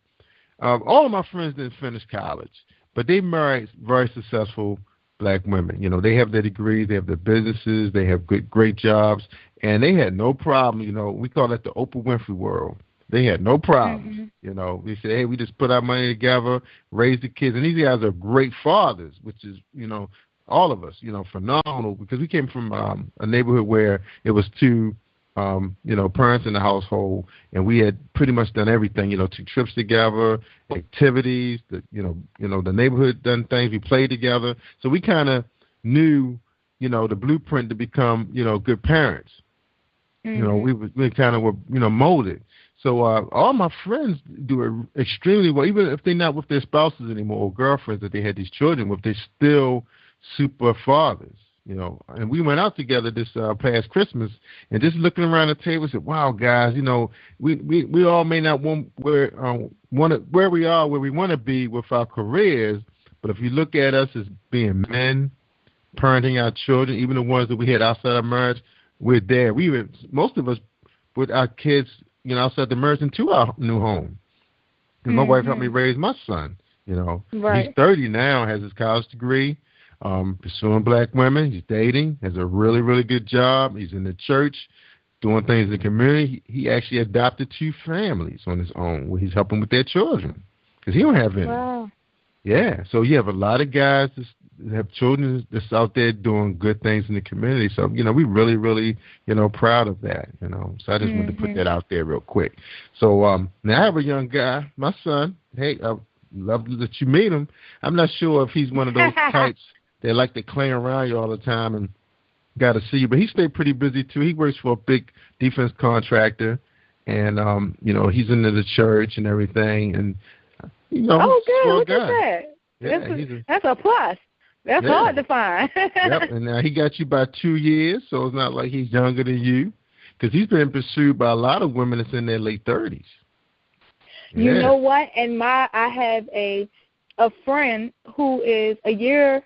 all of my friends didn't finish college, but they married very successful black women. They have their degrees, they have their businesses, they have great jobs, and they had no problem. We call that the Oprah Winfrey world. They had no problem. We said, hey, we just put our money together, raise the kids, and these guys are great fathers, which is, all of us, phenomenal, because we came from a neighborhood where it was two, parents in the household, and we had pretty much done everything, took trips together, activities, the neighborhood done things, we played together. So we kind of knew, the blueprint to become, good parents. We kind of were, molded. So all my friends do it extremely well, even if they're not with their spouses anymore or girlfriends that they had these children with, they still super fathers, and we went out together this past Christmas, and just looking around the table, said, "Wow, guys, we all may not want where we are, where we want to be with our careers, but if you look at us as being men, parenting our children, even the ones that we had outside of marriage, we're there. Most of us put our kids, outside the marriage into our new home. And my wife helped me raise my son. He's 30 now, has his college degree." Pursuing black women, he's dating, has a really, really good job. He's in the church, doing things in the community. He actually adopted 2 families on his own where he's helping with their children because he don't have any. Wow. Yeah, so you have a lot of guys that have children that's out there doing good things in the community. So, we really, really, proud of that, So I just wanted to put that out there real quick. So now I have a young guy, my son. Hey, I'd love that you meet him. I'm not sure if he's one of those types. They like to cling around you all the time and got to see you. But he stayed pretty busy, too. He works for a big defense contractor, and, he's into the church and everything. And, oh, good. Look at that. Yeah, that's a plus. That's hard to find. Yep, and now he got you by 2 years, so it's not like he's younger than you, because he's been pursued by a lot of women that's in their late 30s. Yeah. You know what? And I have a friend who is a year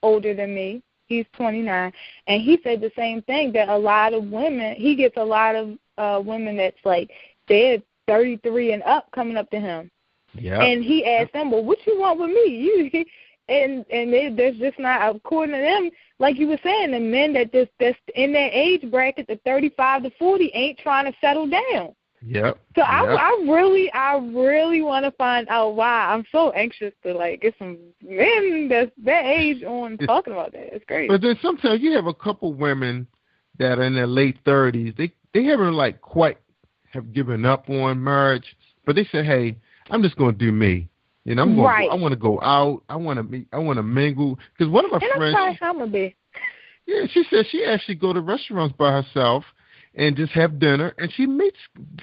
older than me. He's 29, and he said the same thing, that a lot of women, he gets a lot of women that's like, they're 33 and up coming up to him. Yeah. And he asked them, well, what you want with me? There's just not, according to them, like you were saying, the men that's in that age bracket, the 35 to 40, ain't trying to settle down. Yep. So I really want to find out why. I'm so anxious to get some men that's that age on talking about that. It's great. But then sometimes you have a couple women that are in their late 30s. they haven't like quite have given up on marriage, but they said, hey, I'm just going to do me. You know, I want to go out. I want to meet. I want to mingle. Because one of my friends, yeah, she said she actually go to restaurants by herself and just have dinner, and she meets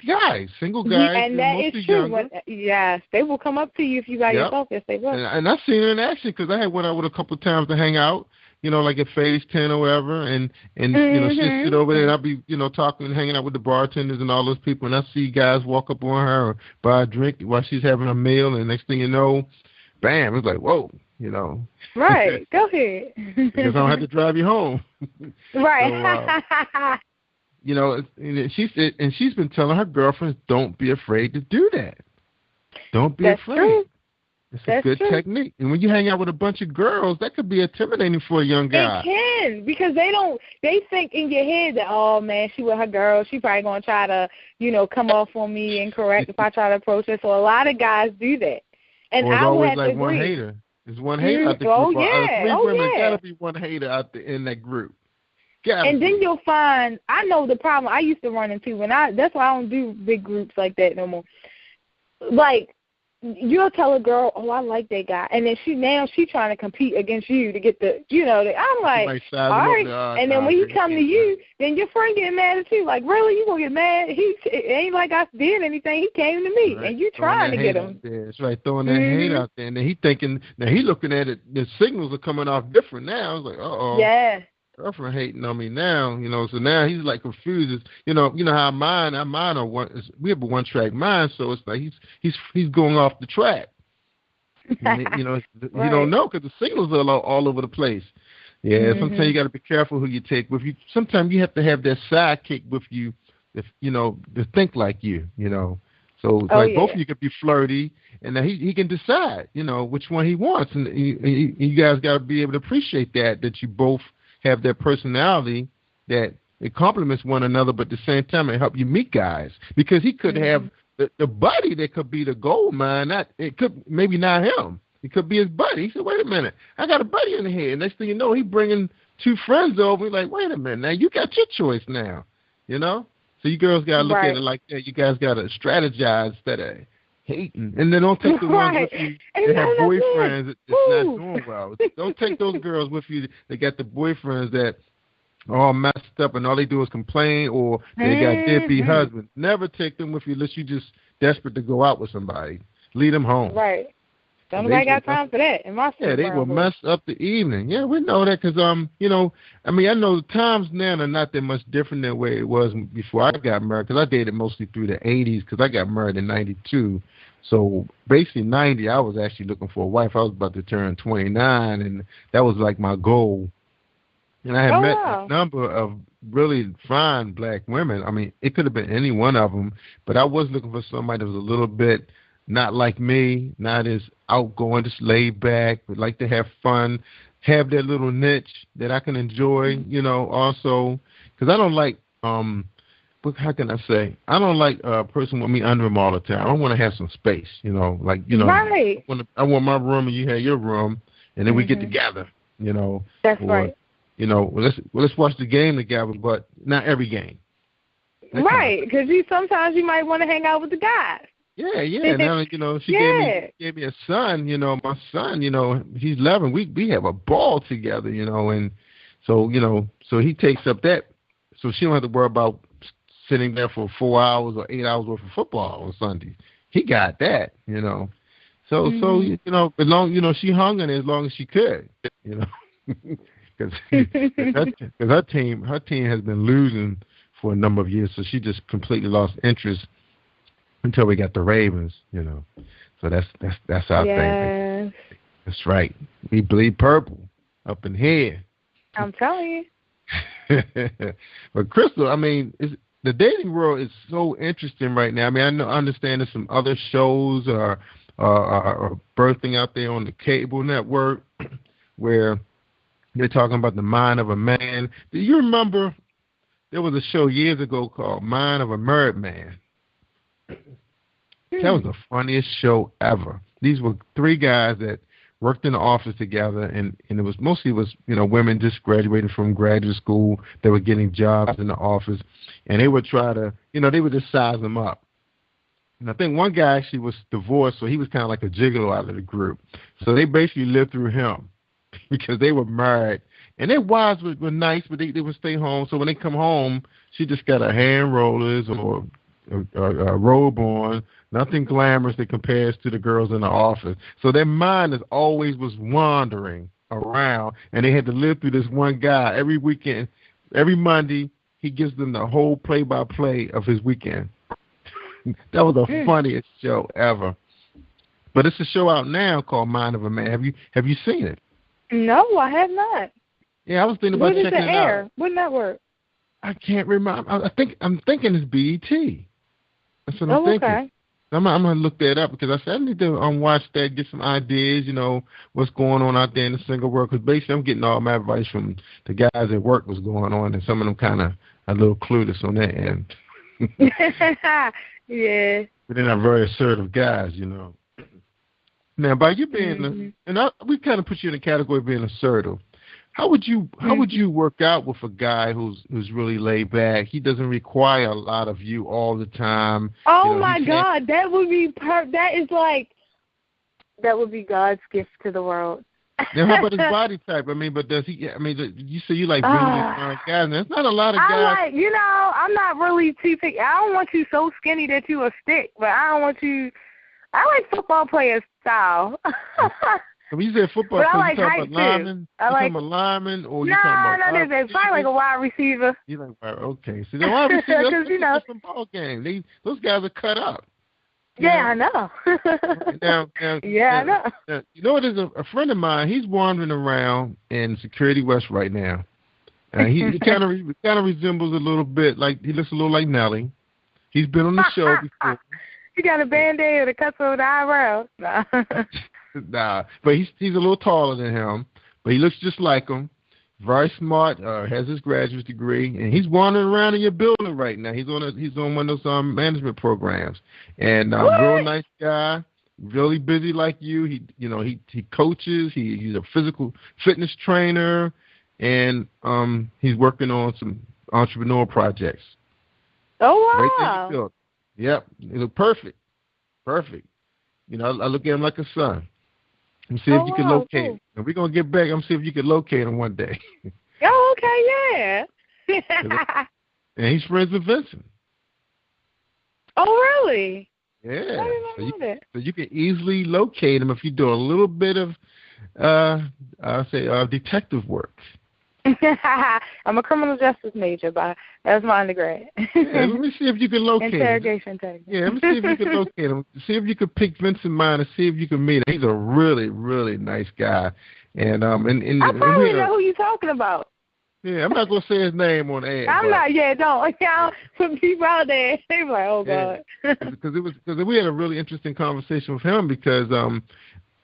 guys, single guys, and that is true. Yes, they will come up to you if you by yourself. Yes, they will. And I've seen her in action because I had went out with a couple of times to hang out. You know, like at Phase 10 or whatever, and you know, she'd sit over there, and I'd be, you know, talking and hanging out with the bartenders and all those people, and I see guys walk up on her or buy a drink while she's having a meal, and next thing you know, bam, it's like, whoa, you know. Right, go ahead. Because I don't have to drive you home. Right. So, you know, and she said, and she's been telling her girlfriends, don't be afraid to do that. Don't be afraid. True. It's a good technique. And when you hang out with a bunch of girls, that could be intimidating for a young guy. It can, because they think in your head that, oh, man, she with her girl. She probably going to try to, you know, come off on me incorrect if I try to approach her. So a lot of guys do that. And or I would always have like to one agree. hater. There's one hater out the group. Oh, yeah. Three women, got to be one hater out there in that group. And then you'll find, I know the problem I used to run into, that's why I don't do big groups like that no more. Like, you'll tell a girl, oh, I like that guy, and then she's trying to compete against you to get the, you know, I'm like, all right. And then when he come to you, then your friend getting mad at you, like, really, you gonna get mad? It ain't like I did anything. He came to me, and you trying to get him. That's right, throwing that hate out there, and then he thinking, now he looking at it, the signals are coming off different now. I was like, yeah. Girlfriend hating on me now, you know. So now he's like confused. You know how mine are we have a one-track mind, so it's like he's going off the track. And, you know, right. You don't know because the signals are all over the place. Yeah, sometimes you got to be careful who you take with you. Sometimes you have to have that sidekick with you, if you know, to think like you. You know, so both of you could be flirty, and then he can decide, you know, which one he wants, and you guys got to be able to appreciate that you both have that personality that it complements one another, but at the same time it help you meet guys, because he could have the buddy that could be the gold mine. It could maybe not him. It could be his buddy. He said, "Wait a minute, I got a buddy in here." Next thing you know, he bringing two friends over. He's like, "Wait a minute, now you got your choice now," you know. So you girls gotta look at it like that. You guys gotta strategize instead of hating, and then don't take the ones with you that have boyfriends that's not doing well. Don't take those girls with you that got the boyfriends that are all messed up and all they do is complain, or they got deadbeat husbands. Never take them with you unless you're just desperate to go out with somebody. Lead them home. Right. Don't nobody got time for that in my Yeah, they will mess up the evening. Yeah, we know that because, you know, I mean, I know the times now are not that much different than the way it was before I got married, because I dated mostly through the 80s, because I got married in 92. So basically 90, I was actually looking for a wife. I was about to turn 29, and that was like my goal. And I had met a number of really fine black women. I mean, it could have been any one of them, but I was looking for somebody that was a little bit not like me, not as outgoing, just laid back, would like to have fun, have their little niche that I can enjoy, you know, also. Because I don't like, how can I say? I don't like a person with me under them all the time. I want to have some space, you know, like, you know, right. I want my room and you have your room, and then we get together, you know. That's right. You know, let's watch the game together, but not every game. Right, because sometimes you might want to hang out with the guys. Yeah. Now, you know, she gave me a son. You know, my son. You know, he's 11. We have a ball together. You know, and so so he takes up that. So she don't have to worry about sitting there for 4 hours or 8 hours worth of football on Sundays. He got that. You know, so you know, as long she hung in it as long as she could. You know, because her team has been losing for a number of years, so she just completely lost interest until we got the Ravens, you know. So that's our thing. That's right. We bleed purple up in here. I'm telling you. But Crystal, I mean, the dating world is so interesting right now. I mean, I understand there's some other shows are birthing out there on the cable network where they're talking about the mind of a man. Do you remember there was a show years ago called Mind of a Married Man? That was the funniest show ever. These were three guys that worked in the office together, and it was mostly women just graduating from graduate school that were getting jobs in the office, and they would try to they would just size them up. And I think one guy actually was divorced, so he was kind of like a gigolo out of the group. So they basically lived through him because they were married. And their wives were nice, but they would stay home. So when they come home, she just got her hair and rollers or a robe on, nothing glamorous that compares to the girls in the office. So their mind always was wandering around, and they had to live through this one guy every weekend. Every Monday, he gives them the whole play-by-play of his weekend. That was the funniest show ever. But it's a show out now called Mind of a Man. Have you seen it? No, I have not. Yeah, I was thinking about checking it out. When does it air? What network? I can't remember. I'm thinking it's BET. That's what I'm thinking. Okay. I'm gonna look that up because I said I need to watch that, get some ideas. What's going on out there in the single world. Because basically, I'm getting all my advice from the guys at work. What's going on, and some of them kind of a little clueless on that end. Yeah. But they're not very assertive guys, Now, by you being, we kind of put you in the category of being assertive. How would you work out with a guy who's really laid back? He doesn't require a lot of you all the time. Oh my God, that would be that would be God's gift to the world. Now, how about his body type? But does he? You say you like really fine guys. There's not a lot of guys. I'm not really too picky. I don't want you so skinny that you a stick, but I don't want you. I like football player style. When you say football, but I like height too. Lineman? You talking about lineman, or you talking about? No, probably like a wide receiver. You like okay? So the wide receiver, that's a different ball game. Those guys are cut up. I know. I know. Now, it is a friend of mine. He's wandering around in Security West right now. He kind of resembles a little bit he looks a little like Nelly. He's been on the show before. He got a Band-Aid or a cuts over the eyebrows. Nah, but he's a little taller than him, but he looks just like him. Very smart, has his graduate degree, and he's wandering around in your building right now. He's on one of those management programs, and real nice guy, really busy like you. He coaches. He's a physical fitness trainer, and he's working on some entrepreneur projects. Oh wow! Right. Yep, it look perfect. I look at him like a son. And see if you can locate him. And we're going to get back and see if you can locate him one day. Oh, okay, yeah. And he's friends with Vincent. Oh, really? Yeah. I didn't know that. So you can easily locate him if you do a little bit of, detective work. I'm a criminal justice major, but that's my undergrad. Let me see if you can locate Interrogation him. Yeah, let me see if you can locate him. See if you can pick Vincent mind and see if you can meet him. He's a really, really nice guy. And I probably know who you're talking about. Yeah, I'm not gonna say his name on air. I'm not. Yeah, don't. Put people out there. They be like, oh God. Because we had a really interesting conversation with him because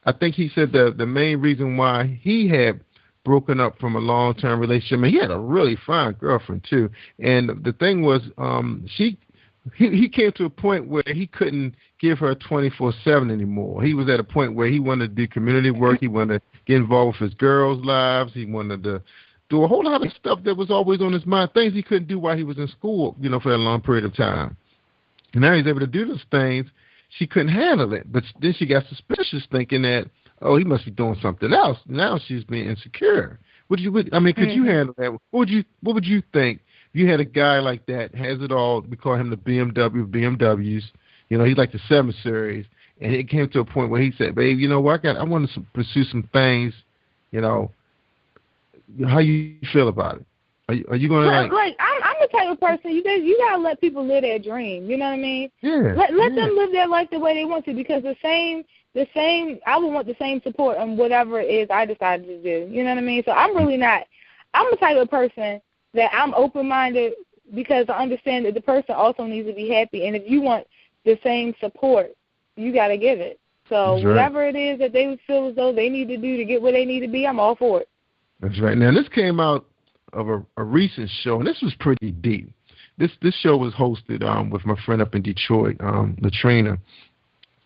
I think he said the main reason why he had broken up from a long-term relationship, and he had a really fine girlfriend too. And the thing was, he came to a point where he couldn't give her 24/7 anymore. He was at a point where he wanted to do community work. He wanted to get involved with his girls' lives. He wanted to do a whole lot of stuff that was always on his mind, things he couldn't do while he was in school, for a long period of time. And now he's able to do those things. She couldn't handle it, but then she got suspicious, thinking that, oh, he must be doing something else. Now she's being insecure. Could you handle that? What would you think if you had a guy like that, has it all? We call him the BMWs. He's like the 7 Series, and it came to a point where he said, "Babe, you know what? I want to pursue some things. How you feel about it? Are you going to like? I'm the type of person you gotta let people live their dream. You know what I mean? Yeah. Let them live their life the way they want to, because the same. I would want the same support on whatever it is I decided to do. You know what I mean? So I'm the type of person that I'm open-minded, because I understand that the person also needs to be happy. And if you want the same support, you got to give it. So whatever it is that they feel as though they need to do to get where they need to be, I'm all for it. That's right. Now, this came out of a recent show, and this was pretty deep. This show was hosted with my friend up in Detroit, Latrina.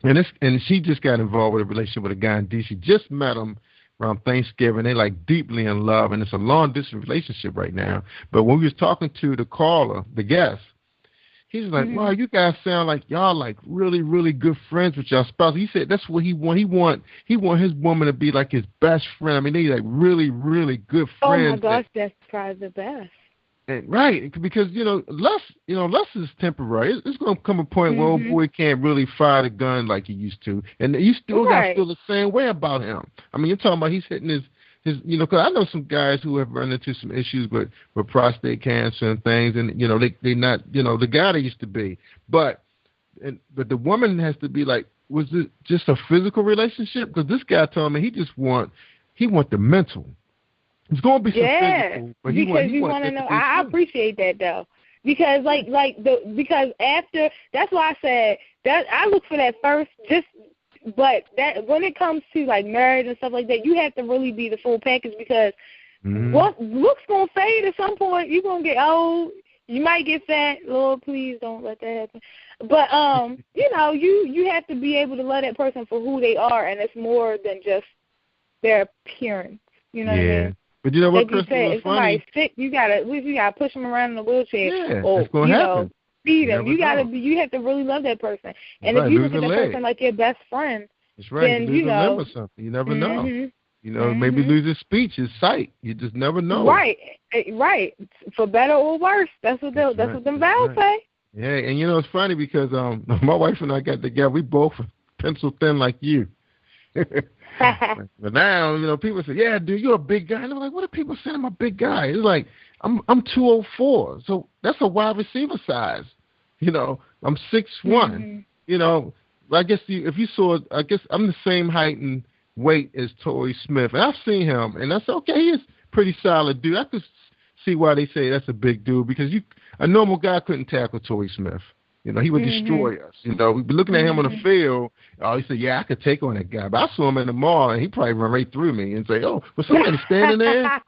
And she just got involved with a relationship with a guy in D.C. Just met him around Thanksgiving. They like deeply in love, and it's a long distance relationship right now. But when we was talking to the caller, the guest, he's like, "Wow, you guys sound like y'all like really, really good friends with your spouse." He said that's what he want. He want his woman to be like his best friend. I mean, they like really, really good friends. Oh my gosh, that's probably the best. Right, because lust is temporary. It's going to come a point where old boy can't really fire the gun like he used to, and you still got to feel the same way about him. I mean, you're talking about he's hitting his because I know some guys who have run into some issues with prostate cancer and things, and they not the guy they used to be, but the woman has to be like, was it just a physical relationship? Because this guy told me he want the mental. It's going to be some physical, but because you want to know. I appreciate that though, because because after that's why I said that I look for that first. But that when it comes to like marriage and stuff like that, you have to really be the full package because what looks gonna fade at some point. You're gonna get old. You might get fat. Lord, please don't let that happen. But you have to be able to love that person for who they are, and it's more than just their appearance. You know what I mean? But you know what, Crystal, if somebody's sick, you gotta push them around in a wheelchair, or that's gonna happen. Feed them. You have to really love that person. And if you look at that person like your best friend, that's right. Then you lose a limb or something. You never know. Maybe lose his speech, his sight. You just never know. Right. For better or worse. That's what them vows say. Yeah, and it's funny because my wife and I got together. We both pencil thin like you. But now, people say, "Yeah, dude, you're a big guy." And I'm like, "What are people saying I'm a big guy?" It's like I'm 204, so that's a wide receiver size. I'm 6'1". I guess if you saw, I guess I'm the same height and weight as Torrey Smith, and I've seen him, and I said, okay, he is pretty solid dude. I could see why they say that's a big dude because a normal guy couldn't tackle Torrey Smith. He would destroy us. We'd be looking at him on the field. He said, yeah, I could take on that guy. But I saw him in the mall, and he probably run right through me and say, oh, was somebody standing there?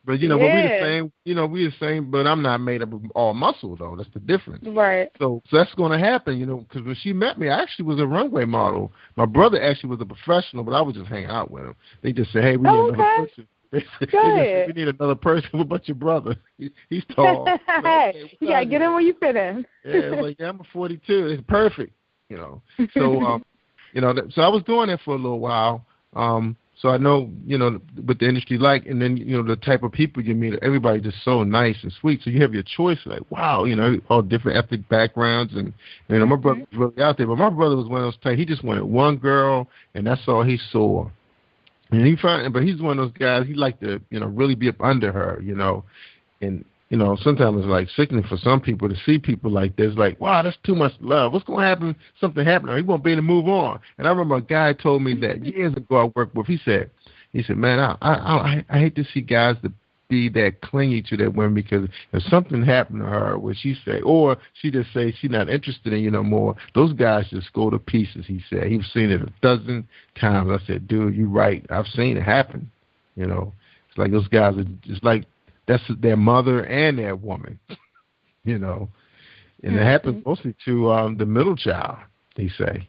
But, but we're the same, we're the same, but I'm not made up of all muscle, though. That's the difference. Right. So that's going to happen, because when she met me, I actually was a runway model. My brother actually was a professional, but I was just hanging out with him. They just said, hey, we need another person. We need another person. What about your brother? He's tall. Hey, you got to get in where you fit in. I'm a 42. It's perfect, So, so I was doing that for a little while. So I know, what the industry like, and then, the type of people you meet, everybody just so nice and sweet. So you have your choice, like, wow, all different ethnic backgrounds. And, my brother was really out there, but my brother was one of those type, he just wanted one girl, and that's all he saw. And but he's one of those guys, he liked to, really be up under her, and, sometimes it's like sickening for some people to see people like this, like, wow, that's too much love. What's going to happen? Something happened. He won't be able to move on. And I remember a guy told me that years ago I worked with. He said, man, I hate to see guys that be that clingy to that woman because if something happened to her, what she say, or she just say she's not interested in you no more, those guys just go to pieces, he said. He's seen it 12 times. I said, dude, you're right. I've seen it happen. It's like those guys are just like, that's their mother and their woman, and it happens mostly to the middle child, they say.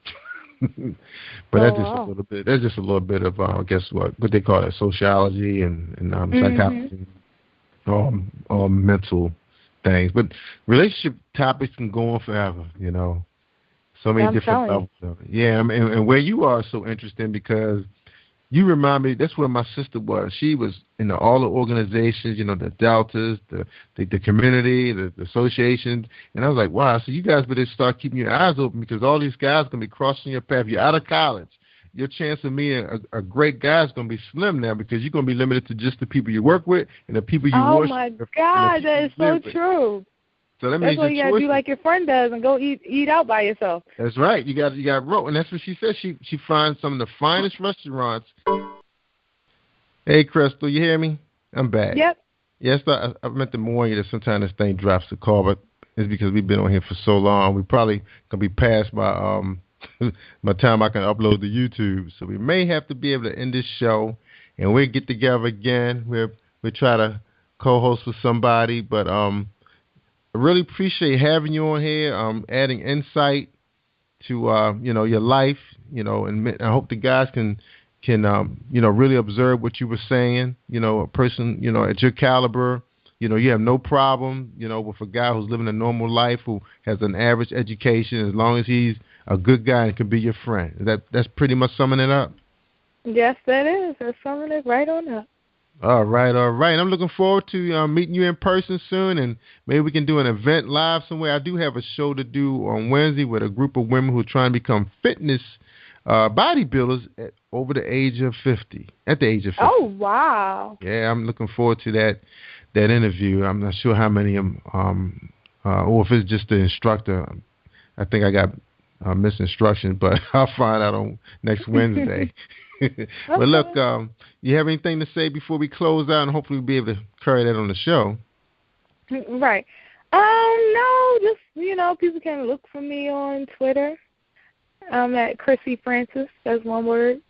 But that's just a little bit. That's just a little bit of, I guess what they call it, sociology and psychology, all mental things. But relationship topics can go on forever, So many different levels of it. Yeah, and where you are so interesting because you remind me, that's where my sister was. She was in all the organizations, the Deltas, the community, the associations. And I was like, wow, so you guys better start keeping your eyes open because all these guys are going to be crossing your path. You're out of college. Your chance of meeting a great guy is going to be slim now because you're going to be limited to just the people you work with and the people you worship. Oh, my God, that is so true. So that's what you got to do like your friend does and go eat out by yourself. That's right. You got rope. And that's what she said. She finds some of the finest restaurants. Hey, Crystal, you hear me? I'm back. Yep. Yes, I meant to warn you that sometimes this thing drops the call, but it's because we've been on here for so long. We probably going to be past my my time I can upload to YouTube. So we may have to be able to end this show, and we'll get together again. We'll try to co-host with somebody, but I really appreciate having you on here, adding insight to your life, and I hope the guys can really observe what you were saying. A person, at your caliber, you have no problem, with a guy who's living a normal life, who has an average education, as long as he's a good guy and can be your friend. That's pretty much summing it up. Yes, that is. That's summing it right on up. All right. I'm looking forward to meeting you in person soon, and maybe we can do an event live somewhere. I do have a show to do on Wednesday with a group of women who are trying to become fitness bodybuilders at the age of 50. Oh, wow. Yeah, I'm looking forward to that interview. I'm not sure how many of them, or if it's just the instructor. I think I got misinstruction, but I'll find out on next Wednesday. Okay. But look, you have anything to say before we close out, and hopefully we'll be able to carry that on the show? Right. No, just, people can look for me on Twitter. I'm at Chrissy Francis. That's one word.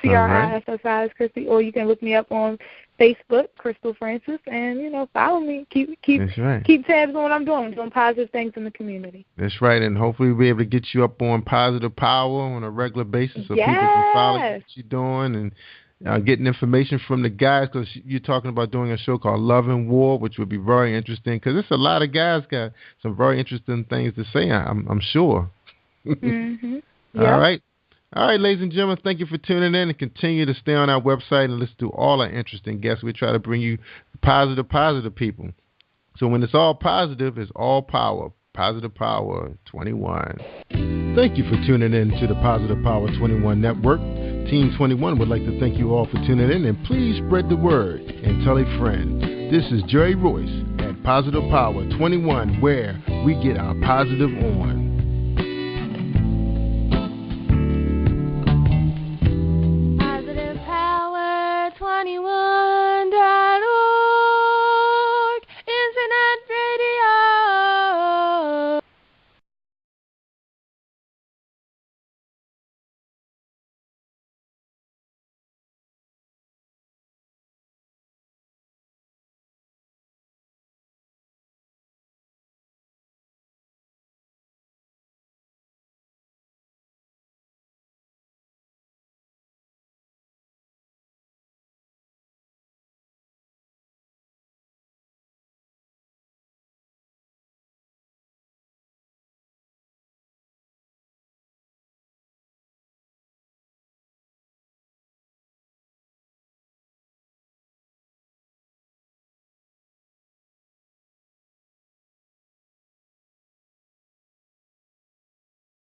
CRISSI is Chrissy. Or you can look me up on Facebook, Crystal Francis, and, follow me. Keep tabs on what I'm doing. I'm doing positive things in the community. That's right, and hopefully we'll be able to get you up on Positive Power on a regular basis so people can follow what you're doing and getting information from the guys, because you're talking about doing a show called Love and War, which would be very interesting, because there's a lot of guys got some very interesting things to say, I'm sure. Mm-hmm. Yep. All right, ladies and gentlemen, thank you for tuning in, and continue to stay on our website and listen to all our interesting guests. We try to bring you positive people. So when it's all positive, it's all power. Positive Power 21. Thank you for tuning in to the Positive Power 21 Network. Team 21 would like to thank you all for tuning in, and please spread the word and tell a friend. This is Jerry Royce at Positive Power 21, where we get our positive on.